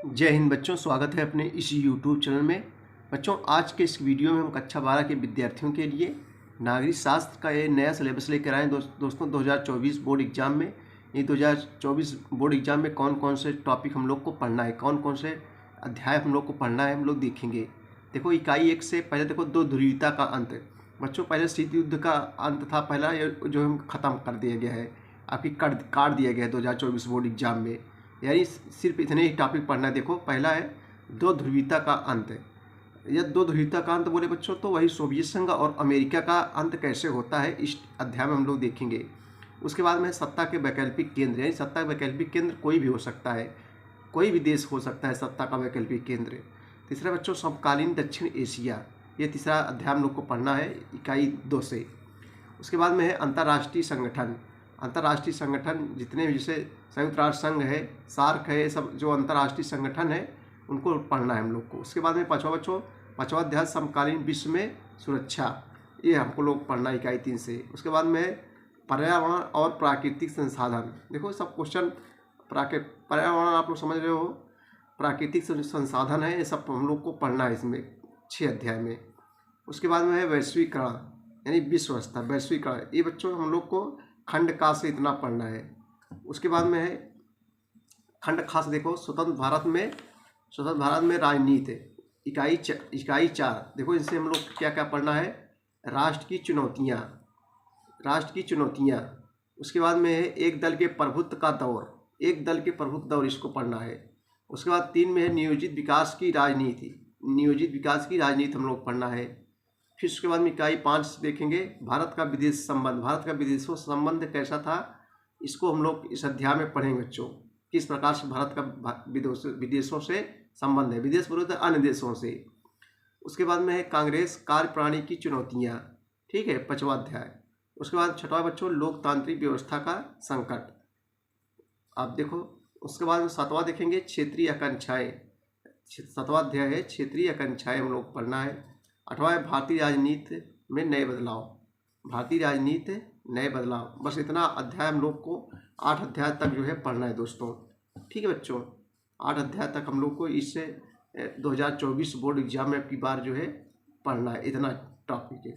जय हिंद बच्चों, स्वागत है अपने इस YouTube चैनल में। बच्चों, आज के इस वीडियो में हम कक्षा 12 के विद्यार्थियों के लिए नागरिक शास्त्र का ये नया सिलेबस लेकर आए दोस्तों 2024 बोर्ड एग्जाम में। ये 2024 बोर्ड एग्जाम में कौन कौन से टॉपिक हम लोग को पढ़ना है, कौन कौन से अध्याय हम लोग को पढ़ना है, हम लोग देखेंगे। देखो, इकाई 1 से पहले देखो दो ध्रुवीयता का अंत। बच्चों, पहले शीत युद्ध का अंत था पहला, जो हम ख़त्म कर दिया गया है, आपकी काट दिया गया है 2024 बोर्ड एग्जाम में। यानी सिर्फ इतने ही टॉपिक पढ़ना है। देखो, पहला है दो ध्रुवीयता का अंत। यह दो ध्रुवीयता का अंत बोले बच्चों तो वही सोवियत संघ और अमेरिका का अंत कैसे होता है, इस अध्याय में हम लोग देखेंगे। उसके बाद में सत्ता के वैकल्पिक केंद्र, यानी सत्ता का वैकल्पिक केंद्र कोई भी हो सकता है, कोई भी देश हो सकता है सत्ता का वैकल्पिक केंद्र। तीसरा बच्चों समकालीन दक्षिण एशिया, ये तीसरा अध्याय हम लोग को पढ़ना है इकाई 2 से। उसके बाद में है अंतर्राष्ट्रीय संगठन। अंतर्राष्ट्रीय संगठन जितने भी, जैसे संयुक्त राष्ट्र संघ है, सार्क है, सब जो अंतर्राष्ट्रीय संगठन है उनको पढ़ना है हम लोग को। उसके बाद में पाँचवा अध्याय समकालीन विश्व में सुरक्षा, ये हमको लोग पढ़ना है इकाई 3 से। उसके बाद में पर्यावरण और प्राकृतिक संसाधन। देखो, सब क्वेश्चन पर्यावरण आप लोग समझ रहे हो, प्राकृतिक संसाधन है, ये सब हम लोग को पढ़ना है इसमें 6 अध्याय में। उसके बाद में है वैश्वीकरण, यानी विश्व स्तर वैश्वीकरण, ये बच्चों हम लोग को खंड का से इतना पढ़ना है। उसके बाद में है खंड खास, देखो स्वतंत्र भारत में राजनीति, इकाई 4। देखो, इनसे हम लोग क्या क्या पढ़ना है, राष्ट्र की चुनौतियाँ। उसके बाद में है एक दल के प्रभुत्व का दौर, इसको पढ़ना है। उसके बाद 3 में है नियोजित विकास की राजनीति हम लोग पढ़ना है। फिर उसके बाद में इकाई 5 से देखेंगे भारत का विदेशों से संबंध कैसा था, इसको हम लोग इस अध्याय में पढ़ेंगे बच्चों। किस प्रकार से भारत का विदेशों से संबंध है, विदेश विरुद्ध अन्य देशों से। उसके बाद में है कांग्रेस कार्यप्रणाली की चुनौतियाँ, ठीक है, 5वां अध्याय। उसके बाद 6वां बच्चों लोकतांत्रिक व्यवस्था का संकट, आप देखो। उसके बाद में 7वां देखेंगे क्षेत्रीय आकांक्षाएँ, 7वां अध्याय है क्षेत्रीय आकांक्षाएँ हम लोग पढ़ना है। 8वां भारतीय राजनीति में नए बदलाव, बस इतना अध्याय हम लोग को 8 अध्याय तक जो है पढ़ना है दोस्तों, ठीक है बच्चों। 8 अध्याय तक हम लोग को इससे 2024 बोर्ड एग्जाम में अब की बार जो है पढ़ना है, इतना टॉपिक है।